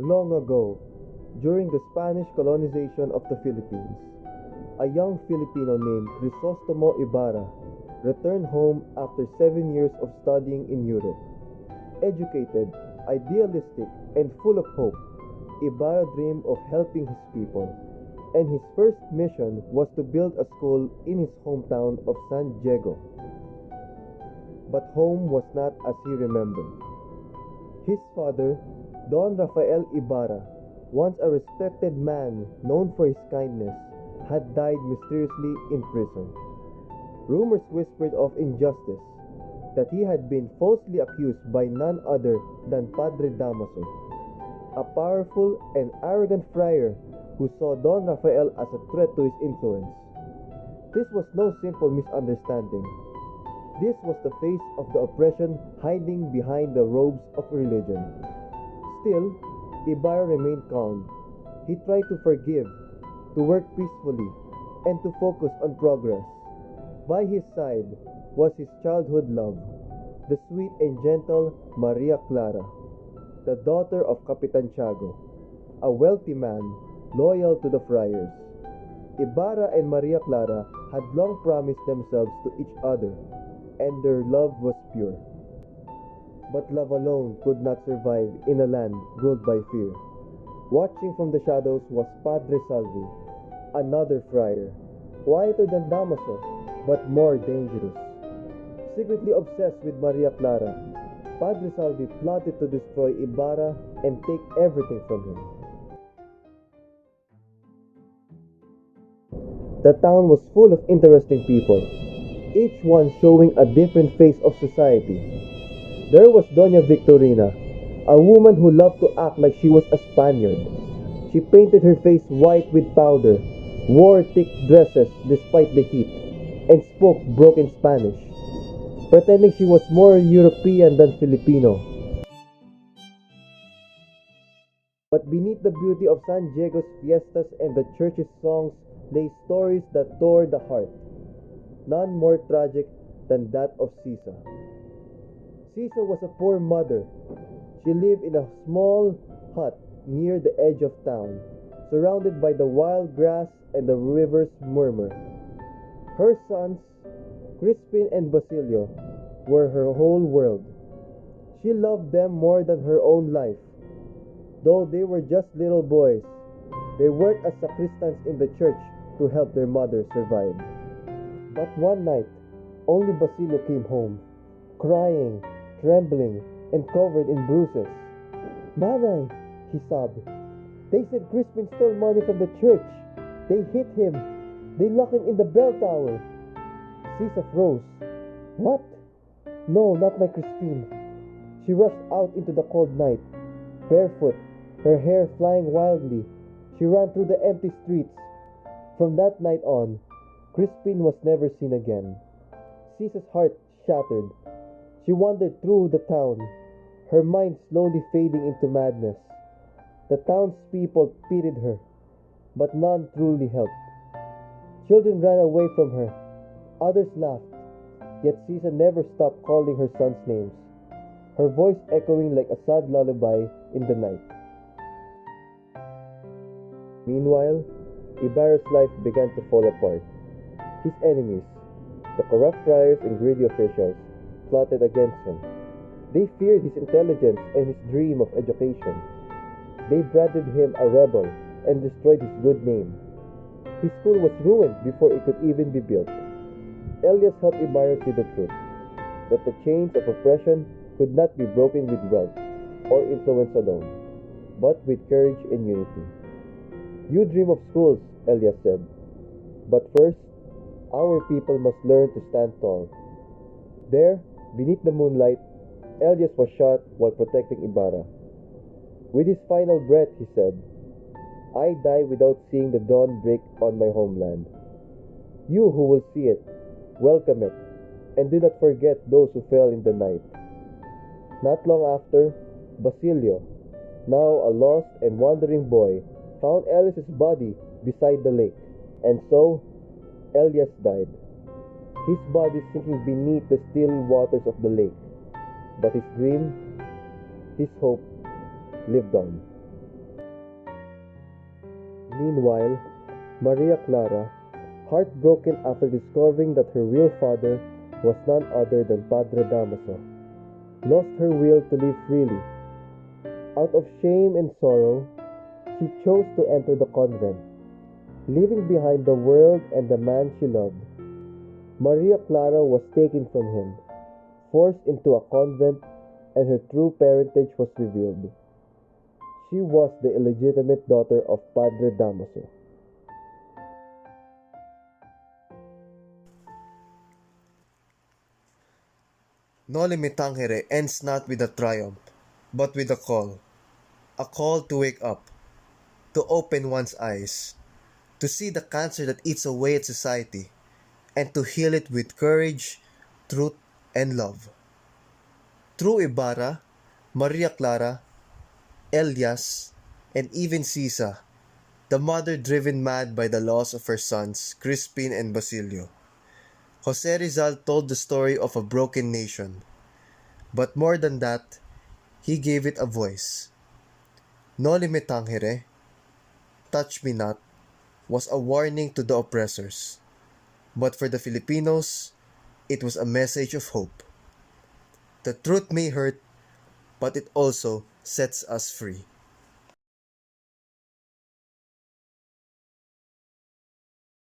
Long ago, during the Spanish colonization of the Philippines, a young Filipino named Crisostomo Ibarra returned home after 7 years of studying in Europe. Educated, idealistic, and full of hope, Ibarra dreamed of helping his people, and his first mission was to build a school in his hometown of San Diego. But home was not as he remembered. His father, Don Rafael Ibarra, once a respected man known for his kindness, had died mysteriously in prison. Rumors whispered of injustice, that he had been falsely accused by none other than Padre Damaso, a powerful and arrogant friar who saw Don Rafael as a threat to his influence. This was no simple misunderstanding. This was the face of the oppression hiding behind the robes of religion. Still, Ibarra remained calm. He tried to forgive, to work peacefully, and to focus on progress. By his side was his childhood love, the sweet and gentle Maria Clara, the daughter of Capitan Tiago, a wealthy man loyal to the friars. Ibarra and Maria Clara had long promised themselves to each other, and their love was pure. But love alone could not survive in a land ruled by fear. Watching from the shadows was Padre Salvi, another friar, quieter than Damaso, but more dangerous. Secretly obsessed with Maria Clara, Padre Salvi plotted to destroy Ibarra and take everything from him. The town was full of interesting people, each one showing a different face of society. There was Doña Victorina, a woman who loved to act like she was a Spaniard. She painted her face white with powder, wore thick dresses despite the heat, and spoke broken Spanish, pretending she was more European than Filipino. But beneath the beauty of San Diego's fiestas and the church's songs lay stories that tore the heart, none more tragic than that of Sisa. Sisa was a poor mother. She lived in a small hut near the edge of town, surrounded by the wild grass and the river's murmur. Her sons, Crispin and Basilio, were her whole world. She loved them more than her own life. Though they were just little boys, they worked as sacristans in the church to help their mother survive. But one night, only Basilio came home, crying, trembling, and covered in bruises. "Nanay," he sobbed, "they said Crispin stole money from the church. They hit him. They locked him in the bell tower." Sisa froze. "What? No, not my Crispin." She rushed out into the cold night. Barefoot, her hair flying wildly, she ran through the empty streets. From that night on, Crispin was never seen again. Sisa's heart shattered. She wandered through the town, her mind slowly fading into madness. The townspeople pitied her, but none truly helped. Children ran away from her, others laughed, yet Sisa never stopped calling her sons' names, her voice echoing like a sad lullaby in the night. Meanwhile, Ibarra's life began to fall apart. His enemies, the corrupt friars and greedy officials, plotted against him. They feared his intelligence and his dream of education. They branded him a rebel and destroyed his good name. His school was ruined before it could even be built. Elias helped Ibarra see the truth, that the chains of oppression could not be broken with wealth or influence alone, but with courage and unity. "You dream of schools," Elias said, "but first, our people must learn to stand tall." There, beneath the moonlight, Elias was shot while protecting Ibarra. With his final breath, he said, "I die without seeing the dawn break on my homeland. You who will see it, welcome it, and do not forget those who fell in the night." Not long after, Basilio, now a lost and wandering boy, found Elias's body beside the lake, and so Elias died, his body sinking beneath the still waters of the lake. But his dream, his hope, lived on. Meanwhile, Maria Clara, heartbroken after discovering that her real father was none other than Padre Damaso, lost her will to live freely. Out of shame and sorrow, she chose to enter the convent, leaving behind the world and the man she loved. Maria Clara was taken from him, forced into a convent, and her true parentage was revealed. She was the illegitimate daughter of Padre Damaso. Noli Me Tangere ends not with a triumph, but with a call to wake up, to open one's eyes, to see the cancer that eats away at society, and to heal it with courage, truth, and love. Through Ibarra, Maria Clara, Elias, and even Sisa, the mother driven mad by the loss of her sons, Crispin and Basilio, Jose Rizal told the story of a broken nation. But more than that, he gave it a voice. Noli Me Tangere, touch me not, was a warning to the oppressors. But for the Filipinos, it was a message of hope. The truth may hurt, but it also sets us free.